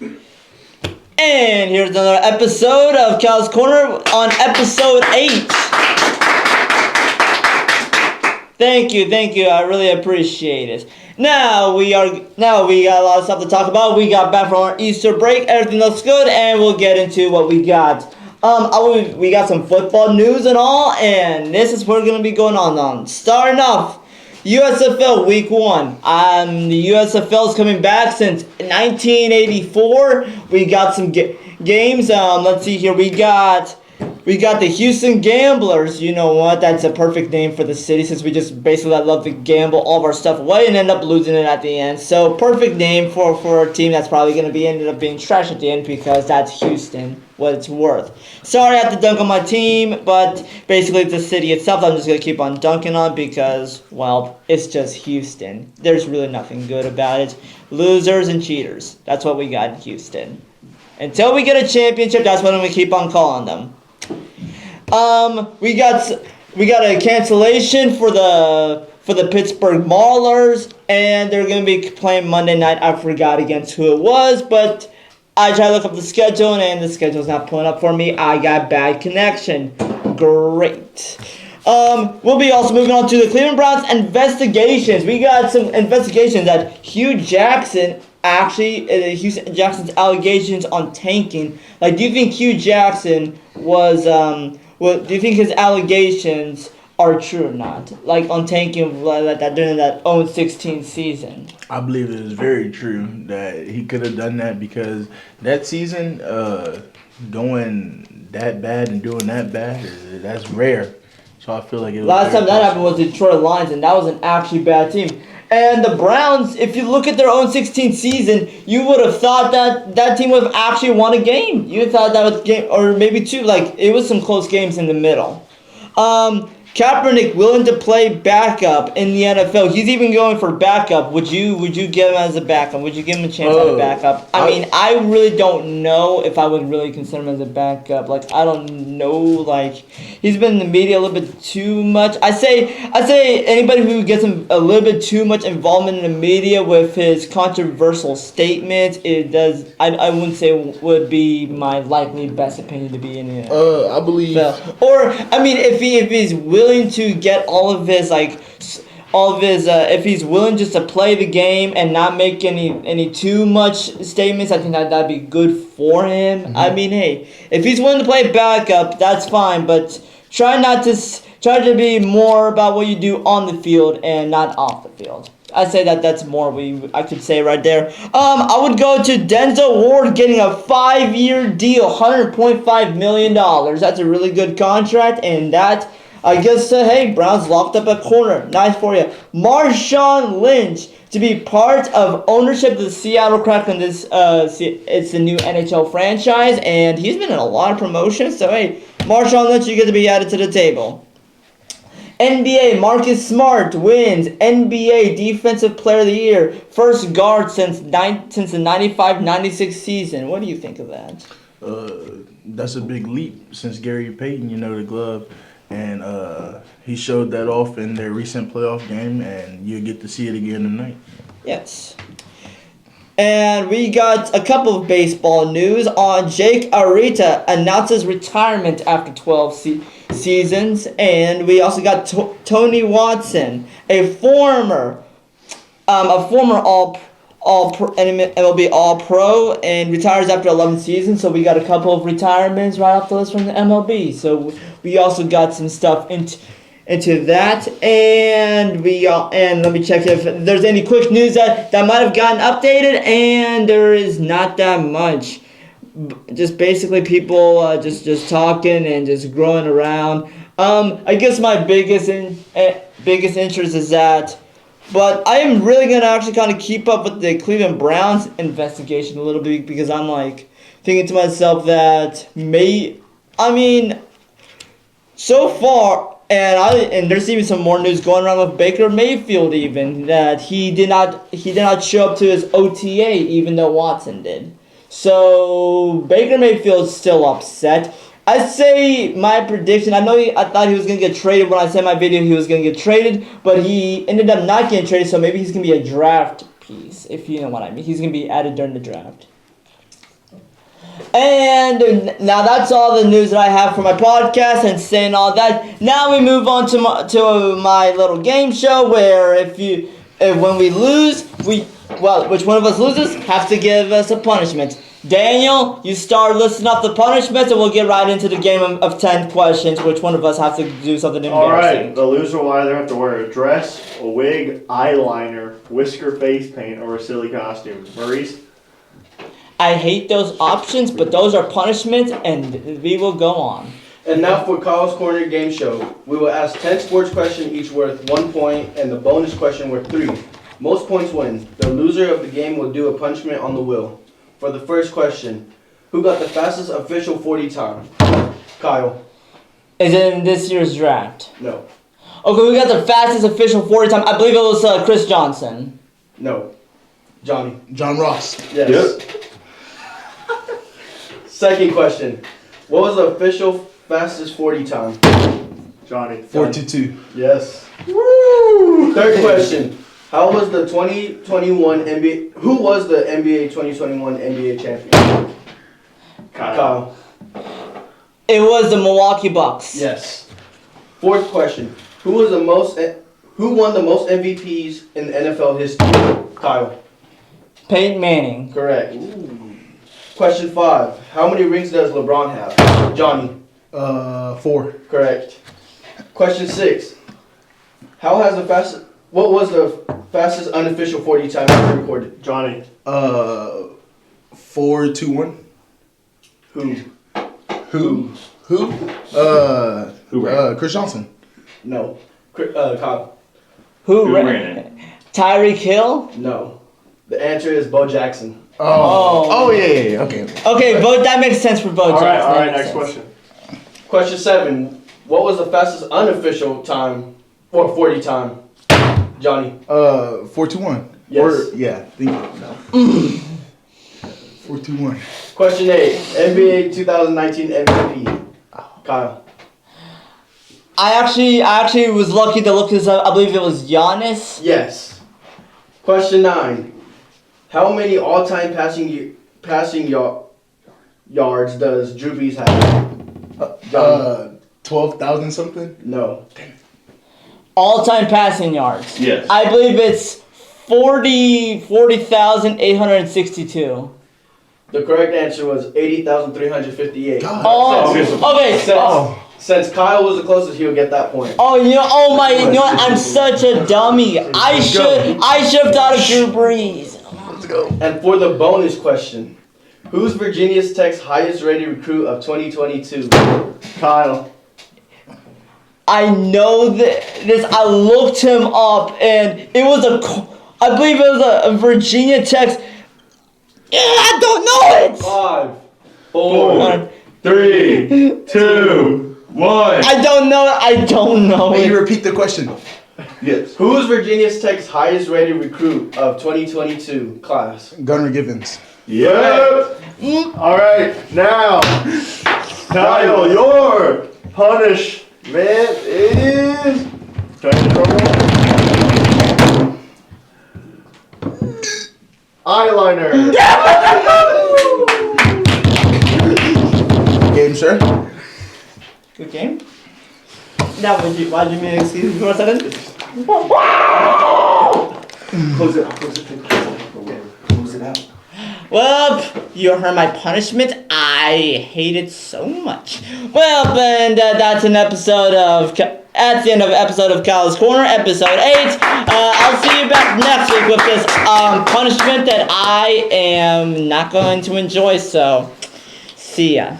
And here's another episode of Cal's Corner on episode 8. Thank you. I really appreciate it. Now we got a lot of stuff to talk about. We got back from our Easter break. Everything looks good, and we'll get into what we got. We got some football news and all, and this is what we're gonna be going on. Starting off, USFL Week 1. The USFL is coming back since 1984. We got some games. Let's see here. We got the Houston Gamblers. You know what? That's a perfect name for the city since we just basically love to gamble all of our stuff away and end up losing it at the end. So perfect name for a team that's probably going to ended up being trash at the end because that's Houston, what it's worth. Sorry I have to dunk on my team, but basically it's the city itself I'm just going to keep on dunking on because, well, it's just Houston. There's really nothing good about it. Losers and cheaters. That's what we got in Houston. Until we get a championship, that's what I'm going to keep on calling them. We got a cancellation for the Pittsburgh Maulers, and they're going to be playing Monday night. I forgot against who it was, but I tried to look up the schedule, and the schedule's not pulling up for me. I got bad connection. Great. We'll be also moving on to the Cleveland Browns investigations. We got some investigations that Hugh Jackson, Houston Jackson's allegations on tanking. Like, do you think Hugh Jackson was, do you think his allegations are true or not? Like, on tanking like that during that 0-16 season. I believe it is very true that he could have done that because that season, going that bad and doing that bad, that's rare. So I feel like it was last time that happened was the Detroit Lions, and that was an actually bad team. And the Browns, if you look at their own 16 season, you would have thought that team would have actually won a game. You thought that was game, or maybe two. Like, it was some close games in the middle. Kaepernick willing to play backup in the NFL. He's even going for backup. Would you give him as a backup? Would you give him a chance at a backup? I mean, I really don't know if I would really consider him as a backup. Like, I don't know. Like, he's been in the media a little bit too much. I say anybody who gets him a little bit too much involvement in the media with his controversial statements, I wouldn't say would be my likely best opinion to be in it. I believe. Or I mean, if he's willing to get if he's willing just to play the game and not make any too much statements, I think that'd be good for him. Mm-hmm. I mean, hey, if he's willing to play backup, that's fine, but try to be more about what you do on the field and not off the field. I say that's more I could say right there. I would go to Denzel Ward getting a 5-year deal, $100.5 million. That's a really good contract, and that, I guess, hey, Browns locked up a corner. Nice for you. Marshawn Lynch to be part of ownership of the Seattle Kraken. It's the new NHL franchise, and he's been in a lot of promotions. So, hey, Marshawn Lynch, you get to be added to the table. NBA, Marcus Smart wins NBA Defensive Player of the Year. First guard since the 95-96 season. What do you think of that? That's a big leap since Gary Payton, the glove. And he showed that off in their recent playoff game, and you'll get to see it again tonight. Yes. And we got a couple of baseball news on Jake Arrieta announces retirement after 12 seasons. And we also got Tony Watson, a former MLB All-Pro, and retires after 11 seasons. So we got a couple of retirements right off the list from the MLB. So we also got some stuff into that, and let me check if there's any quick news that might have gotten updated, and there is not that much. Just basically people just talking and just growing around. I guess my biggest interest is that. But I am really going to actually kind of keep up with the Cleveland Browns investigation a little bit because I'm like thinking to myself that so far, and there's even some more news going around with Baker Mayfield even, that he did not show up to his OTA even though Watson did. So Baker Mayfield's still upset. I say my prediction. I thought he was going to get traded when I said in my video he was going to get traded, but he ended up not getting traded, so maybe he's going to be a draft piece, if you know what I mean. He's going to be added during the draft. And now that's all the news that I have for my podcast and saying all that. Now we move on to my little game show where if when we lose, which one of us loses has to give us a punishment. Daniel, you start listing off the punishments and we'll get right into the game of 10 questions. Which one of us has to do something embarrassing? Alright, the loser will either have to wear a dress, a wig, eyeliner, whisker face paint, or a silly costume. Maurice? I hate those options, but those are punishments and we will go on. And now for Kyle's Corner Game Show. We will ask 10 sports questions, each worth 1 point, and the bonus question worth 3. Most points win. The loser of the game will do a punishment on the wheel. For the first question, who got the fastest official 40 time? Kyle. Is it in this year's draft? No. Okay, we got the fastest official 40 time. I believe it was Chris Johnson. No. Johnny. John Ross. Yes. Yep. Second question. What was the official fastest 40 time? Johnny. 42. Yes. Woo! Third question. How was the 2021 NBA? Who was the NBA 2021 NBA champion? Kyle. It was the Milwaukee Bucks. Yes. Fourth question. Who won the most MVPs in NFL history? Kyle. Peyton Manning. Correct. Question 5. How many rings does LeBron have? Johnny. 4. Correct. Question 6. What was the fastest unofficial 40 time ever recorded? Johnny. 4-2-1. Who? Chris Johnson. No. Kyle. Who ran ran it? Tyreek Hill? No. The answer is Bo Jackson. Oh yeah. Okay. Okay, that makes sense for Bo Jackson. Alright, That makes next sense. question. Question 7. What was the fastest unofficial time or 40 time? Johnny. 4-2-1. Yes. Or, yeah. No. 4-2-1. Question 8. NBA 2019 MVP. Kyle. I actually was lucky to look this up. I believe it was Giannis. Yes. Question 9. How many all-time passing yards does Drew Brees have? 12,000 something. No. All-time passing yards. Yes. I believe it's 40,862. The correct answer was 80,358. God. Oh, okay. Since Kyle was the closest, he'll get that point. Oh, you know what? I'm such a dummy. I should have thought of Drew Brees. Let's go. And for the bonus question, who's Virginia Tech's highest rated recruit of 2022? Kyle. I know this. I looked him up, and it was I believe it was a Virginia Tech. Yeah, I don't know it. 5, 4. 3, 2, 1. I don't know it. I don't know Can you it. repeat the question? Yes. Who's Virginia Tech's highest rated recruit of 2022 class? Gunnar Givens. Yep. Alright, now, Kyle, your punishment is. Can I get the drum roll? Eyeliner. Game, sir. Good game. Now, why did you mean excuse me for a second? Close it out. Close it out. Well, you heard my punishment. I hate it so much. Well, and that's the end of episode of Kyle's Corner, episode 8. I'll see you back next week with this punishment that I am not going to enjoy. So, see ya.